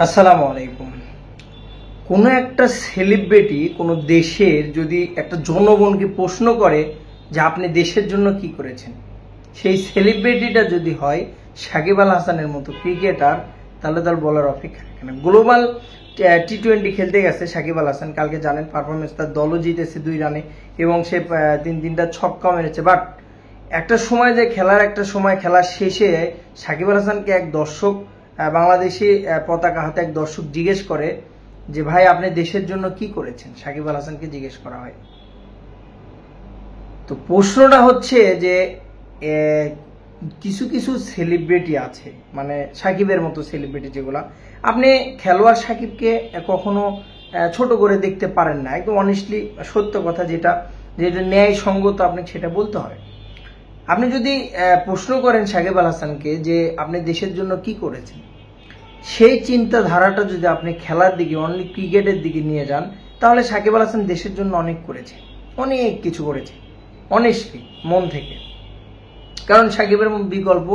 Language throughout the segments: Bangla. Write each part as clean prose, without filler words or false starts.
আসসালামু আলাইকুম। কোনো একটা সেলিব্রিটি কোনো দেশের যদি একটা জনগণকে প্রশ্ন করে যে আপনি দেশের জন্য কি করেছেন, সেই সেলিব্রিটিটা যদি হয় সাকিব আল হাসানের মতো ক্রিকেটার, তাহলে তার বলার অপেক্ষা রাখে না। গ্লোবাল টি-20 খেলতে গেছে সাকিব আল হাসান, কালকে জানেন পারফরমেন্স, তার দলও জিতেছে 2 রানে এবং সে তিনটা ছক্কা মেরেছে। বাট একটা সময় যে খেলার শেষে সাকিব আল হাসানকে এক দর্শক, বাংলাদেশি পতাকা হাতে এক দর্শক জিজ্ঞেস করে যে ভাই আপনি দেশের জন্য কি করেছেন, সাকিব আল হাসানকে জিজ্ঞেস করা হয়। তো প্রশ্নটা হচ্ছে যে কিছু কিছু সেলিব্রিটি আছে, মানে সাকিবের মতো সেলিব্রিটি, যেগুলা আপনি খেলোয়াড় সাকিবকে কখনো ছোট করে দেখতে পারেন না। একদম অনেস্টলি সত্য কথা, যেটা ন্যায়সঙ্গত, আপনি সেটা বলতে হয়। আপনি যদি প্রশ্ন করেন সাকিব আল হাসানকে যে আপনি দেশের জন্য কি করেছেন, সেই চিন্তাধারাটা যদি আপনি খেলার দিকে, অনলি ক্রিকেটের দিকে নিয়ে যান, তাহলে সাকিব আল হাসান দেশের জন্য অনেক করেছে, অনেক কিছু করেছে অনেস্টলি, মন থেকে। কারণ সাকিবের বিকল্প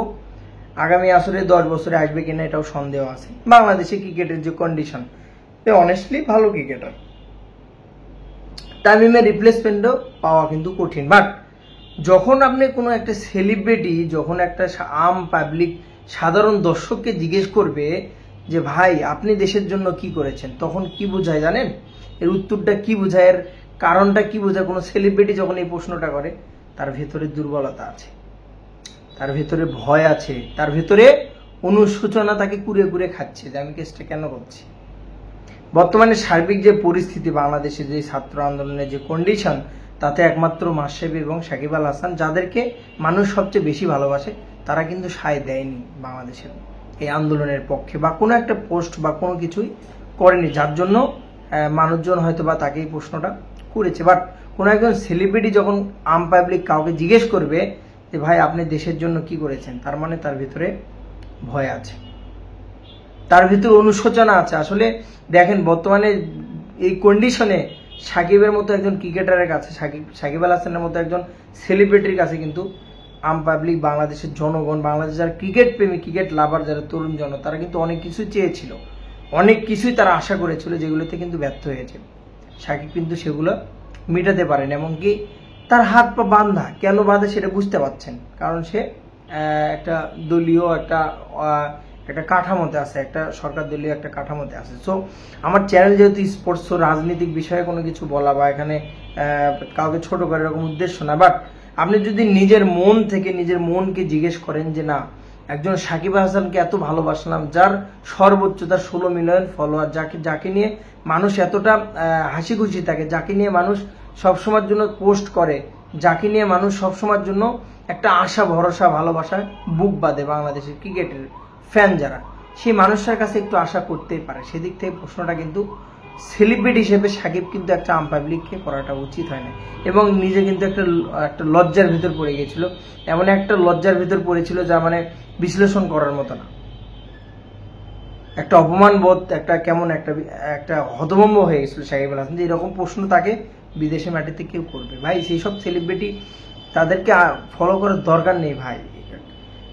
আগামী আসরে 10 বছরে আসবে কিনা এটাও সন্দেহ আছে। বাংলাদেশে ক্রিকেটের যে কন্ডিশন, অনেস্টলি ভালো ক্রিকেটার, তামিমের রিপ্লেসমেন্টও পাওয়া কিন্তু কঠিন। বাট যখন আপনি কোনো একটা সেলিব্রিটি, যখন একটা আম পাবলিক, সাধারণ দর্শককে জিজ্ঞেস করবে যে ভাই আপনি দেশের জন্য কি করেছেন, তখন কি বোঝায় জানেন? এর উত্তরটা কি বোঝায়, এর কারণটা কি বোঝায়? কোনো সেলিব্রিটি যখন এই প্রশ্নটা করে, তার ভেতরে দুর্বলতা আছে, তার ভেতরে ভয় আছে, তার ভেতরে অনুশোচনা তাকে কুড়ে কুড়ে খাচ্ছে যে আমি কেসটা কেন করছি। বর্তমানে সার্বিক যে পরিস্থিতি, বাংলাদেশে যে ছাত্র আন্দোলনের যে কন্ডিশন, তাতে একমাত্র মাশরাফি এবং সাকিব আল হাসান, যাদেরকে মানুষ সবচেয়ে বেশি ভালোবাসে, তারা কিন্তু সায় দেয়নি বাংলাদেশের এই আন্দোলনের পক্ষে, বা কোনো একটা পোস্ট বা কোনো কিছুই করেনি, যার জন্য মানুষজন হয়তো বা তাকে এই প্রশ্নটা করেছে। বাট কোনো একজন সেলিব্রিটি যখন আম পাবলিক কাউকে জিজ্ঞেস করবে যে ভাই আপনি দেশের জন্য কি করেছেন, তার মানে তার ভিতরে ভয় আছে, তার ভিতরে অনুশোচনা আছে। আসলে দেখেন বর্তমানে এই কন্ডিশনে সাকিবের মতো একজন ক্রিকেটারের কাছে, সাকিব আল হাসানের মতো একজন সেলিব্রিটির কাছে কিন্তু আম পাবলিক, বাংলাদেশের জনগণ, বাংলাদেশ যারা ক্রিকেট প্রেমী, ক্রিকেট লাভার, যারা তরুণ জন, তারা কিন্তু অনেক কিছু চেয়েছিল, অনেক কিছুই তারা আশা করেছিল, যেগুলোতে কিন্তু ব্যর্থ হয়েছে। সাকিব কিন্তু সেগুলো মেটাতে পারেন, এমনকি তার হাত পা বাঁধা, কেন বাঁধে সেটা বুঝতে পারছেন, কারণ সে একটা দলীয় একটা কাঠামোতে আছে, একটা সরকার দলীয় একটা কাঠামোতে আছে। সো আমার চ্যানেল যেহেতু স্পোর্টস, রাজনৈতিক বিষয়ে কোনো কিছু বলা বা এখানে কাউকে ছোট করে এরকম উদ্দেশ্য না। বাট আপনি যদি নিজের মন থেকে নিজের মনকে জিজ্ঞেস করেন যে না, একজন সাকিব আল হাসানকে এত ভালোবাসলাম, যার সর্বোচ্চ তার 16 মিলিয়ন ফলোয়ার, যাকে নিয়ে মানুষ এতটা হাসি খুশি থাকে, যাকে নিয়ে মানুষ সবসময়ের জন্য পোস্ট করে, যাকে নিয়ে মানুষ সবসময়ের জন্য একটা আশা, ভরসা, ভালোবাসায় বুক বাঁধে, বাংলাদেশের ক্রিকেটের ফ্যান যারা, সেই মানুষটার কাছে একটু আশা করতেই পারে। সেদিক থেকে প্রশ্নটা কিন্তু সেলিব্রিটি হিসেবে সাকিব কিন্তু একটা আম পাবলিককে করাটা উচিত হয় না, এবং নিজে কিন্তু একটা লজ্জার ভিতর পড়ে গেছিল, এমন একটা লজ্জার ভিতর পড়েছিল যা মানে বিশ্লেষণ করার মতো না। একটা অপমান বোধ, একটা কেমন একটা হতভম্ব হয়ে গেছিল সাকিব আল হাসান, যে এরকম প্রশ্ন তাকে বিদেশে মাটিতে কেউ করবে। ভাই সেই সব সেলিব্রিটি, তাদেরকে ফলো করার দরকার নেই ভাই।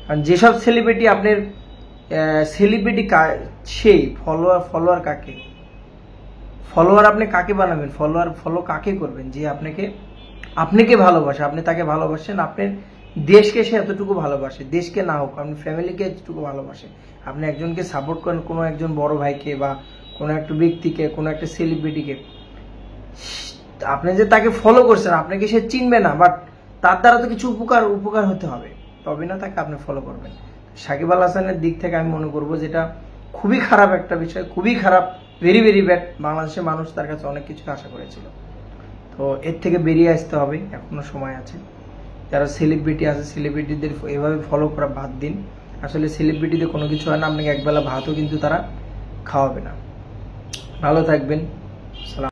কারণ যেসব সেলিব্রিটি আপনার সেলিব্রিটি, সেই ফলোয়ার কাকে, ফলোয়ার আপনি কাকে বানাবেন, ফলো কাকে করবেন? যে আপনাকে ভালোবাসে, আপনি তাকে ভালোবাসেন, আপনার দেশকে সে এতটুকু ভালোবাসে, দেশকে না হোক আপনি ফ্যামিলিকে এতটুকু ভালোবাসে, আপনি একজনকে সাপোর্ট করেন, কোনো একজন বড় ভাইকে বা কোনো একটা ব্যক্তিকে, কোনো একটা সেলিব্রিটিকে, আপনি যে তাকে ফলো করছেন, আপনাকে সে চিনবে না, বাট তার দ্বারা তো কিছু উপকার হতে হবে, তবে না তাকে আপনি ফলো করবেন। সাকিব আল হাসানের দিক থেকে আমি মনে করবো যেটা খুবই খারাপ একটা বিষয়, খুবই খারাপ, ভেরি ভেরি ব্যাড। বাংলাদেশের মানুষ তার কাছে অনেক কিছু আশা করেছিল, তো এর থেকে বেরিয়ে আসতে হবে, এখনো সময় আছে। যারা সেলিব্রিটি আছে, সেলিব্রিটিদের এভাবে ফলো করা বাদ দিন। আসলে সেলিব্রিটিদের কোনো কিছু হয় না, আপনাকে একবেলা ভাতও কিন্তু তারা খাওয়াবে না। ভালো থাকবেন। সালাম।